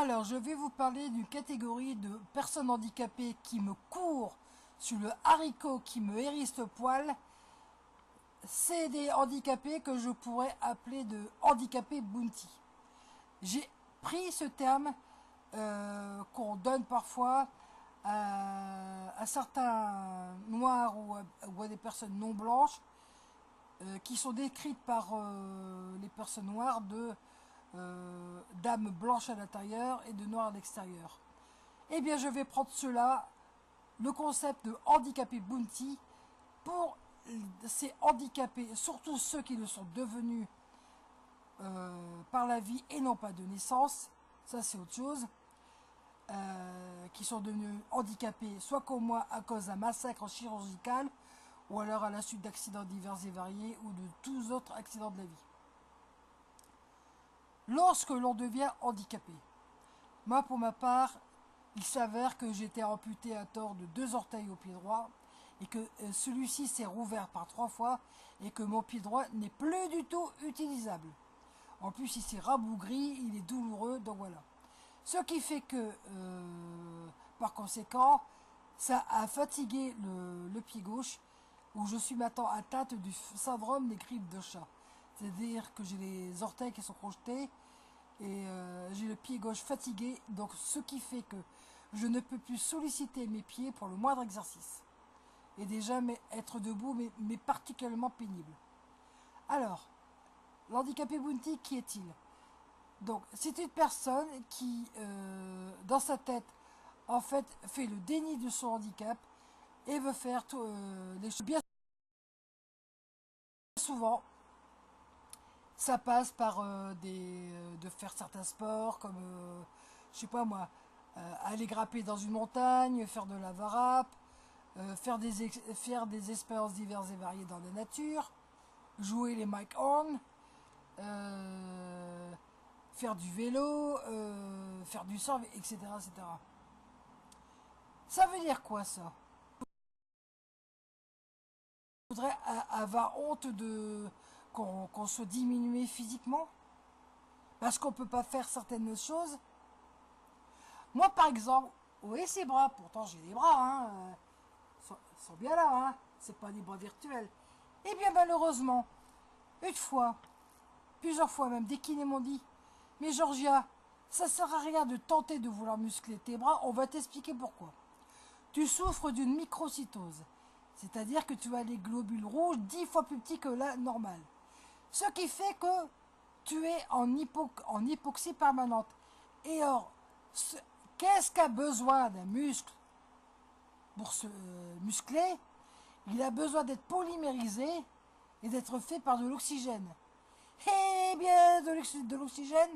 Alors, je vais vous parler d'une catégorie de personnes handicapées qui me courent sur le haricot, qui me hérissent le poil. C'est des handicapés que je pourrais appeler de handicapés bounty. J'ai pris ce terme qu'on donne parfois à certains noirs ou à des personnes non blanches qui sont décrites par les personnes noires de d'âmes blanches à l'intérieur et de noirs à l'extérieur. Eh bien, je vais prendre cela, le concept de handicapé bounty, pour ces handicapés, surtout ceux qui le sont devenus par la vie et non pas de naissance, ça c'est autre chose, qui sont devenus handicapés, soit comme moi à cause d'un massacre chirurgical, ou alors à la suite d'accidents divers et variés, ou de tous autres accidents de la vie. Lorsque l'on devient handicapé, moi pour ma part, il s'avère que j'étais amputé à tort de 2 orteils au pied droit, et que celui-ci s'est rouvert par 3 fois, et que mon pied droit n'est plus du tout utilisable. En plus, il s'est rabougri, il est douloureux, donc voilà. Ce qui fait que, par conséquent, ça a fatigué le pied gauche, où je suis maintenant atteinte du syndrome des griffes de chat. C'est-à-dire que j'ai les orteils qui sont projetés, et j'ai le pied gauche fatigué, donc ce qui fait que je ne peux plus solliciter mes pieds pour le moindre exercice. Et déjà, être debout, mais particulièrement pénible. Alors, l'handicapé bounty, qui est-il? Donc, c'est une personne qui, dans sa tête, en fait, fait le déni de son handicap et veut faire les choses. Bien souvent, ça passe par de faire certains sports, comme, je sais pas moi, aller grimper dans une montagne, faire de la varap, faire des expériences diverses et variées dans la nature, jouer les mic horn, faire du vélo, faire du surf, etc., etc. Ça veut dire quoi, ça? Je voudrais avoir honte de qu'on soit diminué physiquement parce qu'on ne peut pas faire certaines choses. Moi, par exemple, oui, ces bras, pourtant j'ai des bras, hein, sont bien là, hein, c'est pas des bras virtuels. Eh bien, malheureusement, une fois, plusieurs fois même, des kinés m'ont dit: mais Georgia, ça sert à rien de tenter de vouloir muscler tes bras, on va t'expliquer pourquoi. Tu souffres d'une microcytose, c'est-à-dire que tu as les globules rouges 10 fois plus petits que la normale. Ce qui fait que tu es en hypoxie permanente. Et or, qu'est-ce qu'a besoin d'un muscle pour se muscler? Il a besoin d'être polymérisé et d'être fait par de l'oxygène. Eh bien, de l'oxygène,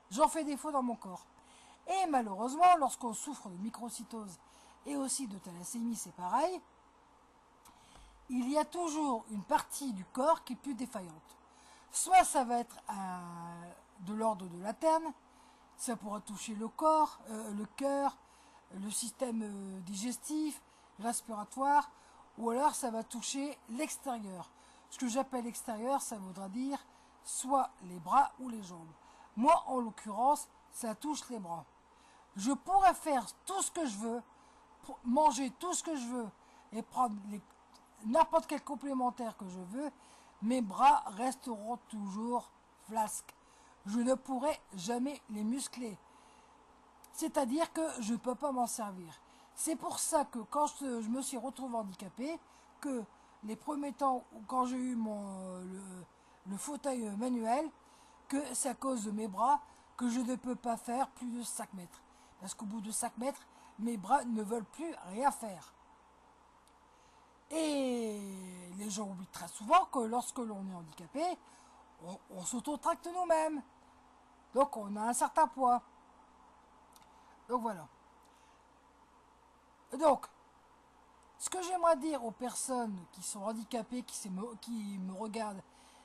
j'en fais défaut dans mon corps. Et malheureusement, lorsqu'on souffre de microcytose et aussi de thalassémie, c'est pareil, il y a toujours une partie du corps qui est plus défaillante. Soit ça va être de l'ordre de l'interne, ça pourra toucher le corps, le cœur, le système digestif, respiratoire, ou alors ça va toucher l'extérieur. Ce que j'appelle extérieur, ça voudra dire soit les bras ou les jambes. Moi, en l'occurrence, ça touche les bras. Je pourrais faire tout ce que je veux, manger tout ce que je veux et prendre n'importe quel complémentaire que je veux, mes bras resteront toujours flasques. Je ne pourrai jamais les muscler. C'est-à-dire que je ne peux pas m'en servir. C'est pour ça que quand je me suis retrouvé handicapé, que les premiers temps, quand j'ai eu le fauteuil manuel, que c'est à cause de mes bras que je ne peux pas faire plus de 5 mètres. Parce qu'au bout de 5 mètres, mes bras ne veulent plus rien faire. Et les gens oublient très souvent que lorsque l'on est handicapé, on s'auto-tracte nous-mêmes. Donc on a un certain poids. Donc voilà. Donc, ce que j'aimerais dire aux personnes qui sont handicapées, qui me regardent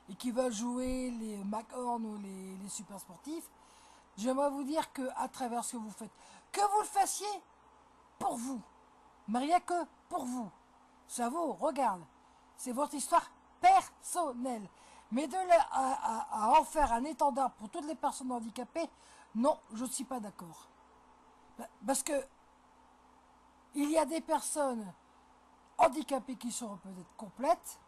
et qui veulent jouer les McHorn ou les super sportifs, j'aimerais vous dire que à travers ce que vous faites, que vous le fassiez pour vous, mais rien que pour vous. Ça vous regarde. C'est votre histoire personnelle. Mais de là à en faire un étendard pour toutes les personnes handicapées, non, je ne suis pas d'accord. Parce que il y a des personnes handicapées qui seront peut-être complètes,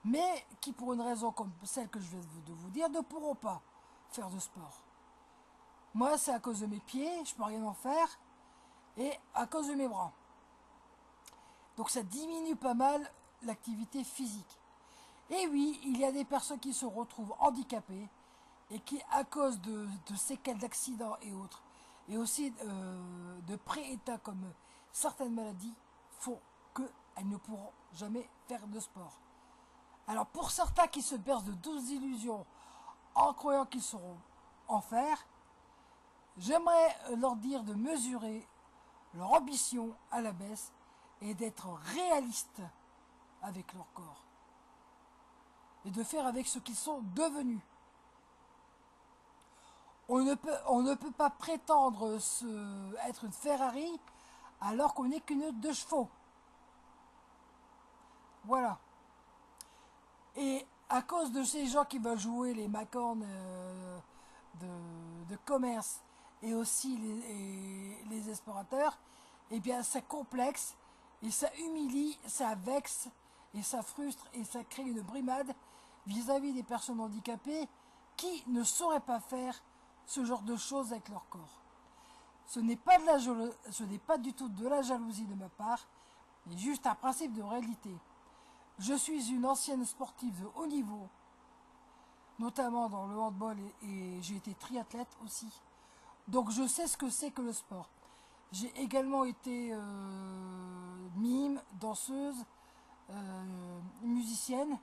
mais qui pour une raison comme celle que je vais de vous dire, ne pourront pas faire de sport. Moi, c'est à cause de mes pieds, je ne peux rien en faire, et à cause de mes bras. Donc ça diminue pas mal l'activité physique. Et oui, il y a des personnes qui se retrouvent handicapées et qui, à cause de séquelles d'accidents et autres, et aussi de pré-états comme certaines maladies, font qu'elles ne pourront jamais faire de sport. Alors pour certains qui se bercent de douces illusions en croyant qu'ils sauront en faire, j'aimerais leur dire de mesurer leur ambition à la baisse et d'être réalistes avec leur corps. Et de faire avec ce qu'ils sont devenus. On ne peut pas prétendre être une Ferrari alors qu'on n'est qu'une 2 chevaux. Voilà. Et à cause de ces gens qui veulent jouer les macornes de commerce et aussi les explorateurs, eh bien c'est complexe et ça humilie, ça vexe et ça frustre et ça crée une brimade vis-à-vis des personnes handicapées qui ne sauraient pas faire ce genre de choses avec leur corps. Ce n'est pas du tout de la jalousie de ma part, mais juste un principe de réalité. Je suis une ancienne sportive de haut niveau, notamment dans le handball et j'ai été triathlète aussi. Donc je sais ce que c'est que le sport. J'ai également été mime, danseuse, musicienne.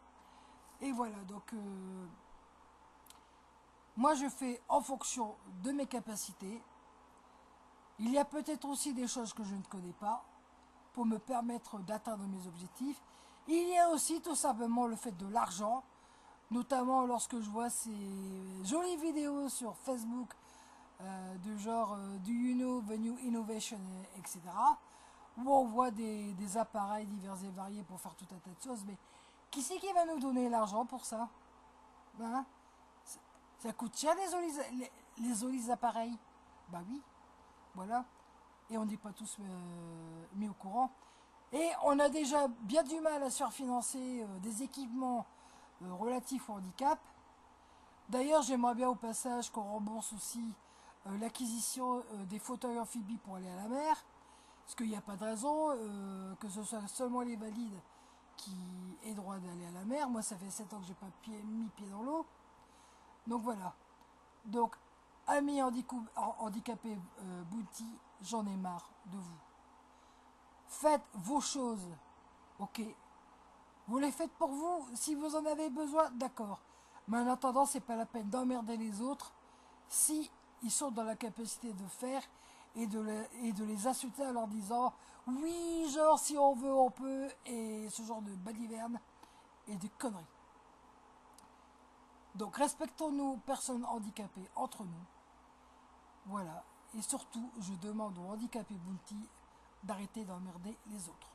Et voilà, donc moi je fais en fonction de mes capacités. Il y a peut-être aussi des choses que je ne connais pas pour me permettre d'atteindre mes objectifs. Il y a aussi tout simplement le fait de l'argent, notamment lorsque je vois ces jolies vidéos sur Facebook du genre Do You Know the New Innovation, etc. Où on voit des appareils divers et variés pour faire tout un tas de choses. Mais qui c'est qui va nous donner l'argent pour ça, hein? Ça coûte cher les jolis appareils. Bah oui, voilà. Et on n'est pas tous mis au courant. Et on a déjà bien du mal à se faire financer des équipements relatifs au handicap. D'ailleurs, j'aimerais bien au passage qu'on rembourse aussi l'acquisition des fauteuils amphibies pour aller à la mer. Parce qu'il n'y a pas de raison que ce soit seulement les valides qui aient droit d'aller à la mer. Moi, ça fait 7 ans que j'ai pas mis pied dans l'eau. Donc voilà. Donc, amis handicapés Bounty, j'en ai marre de vous. Faites vos choses, ok. Vous les faites pour vous, si vous en avez besoin, d'accord. Mais en attendant, c'est pas la peine d'emmerder les autres si ils sont dans la capacité de faire et de les insulter en leur disant oui, genre si on veut, on peut, et ce genre de balivernes et de conneries. Donc respectons-nous, personnes handicapées, entre nous. Voilà. Et surtout, je demande aux handicapés Bounty d'arrêter d'emmerder les autres.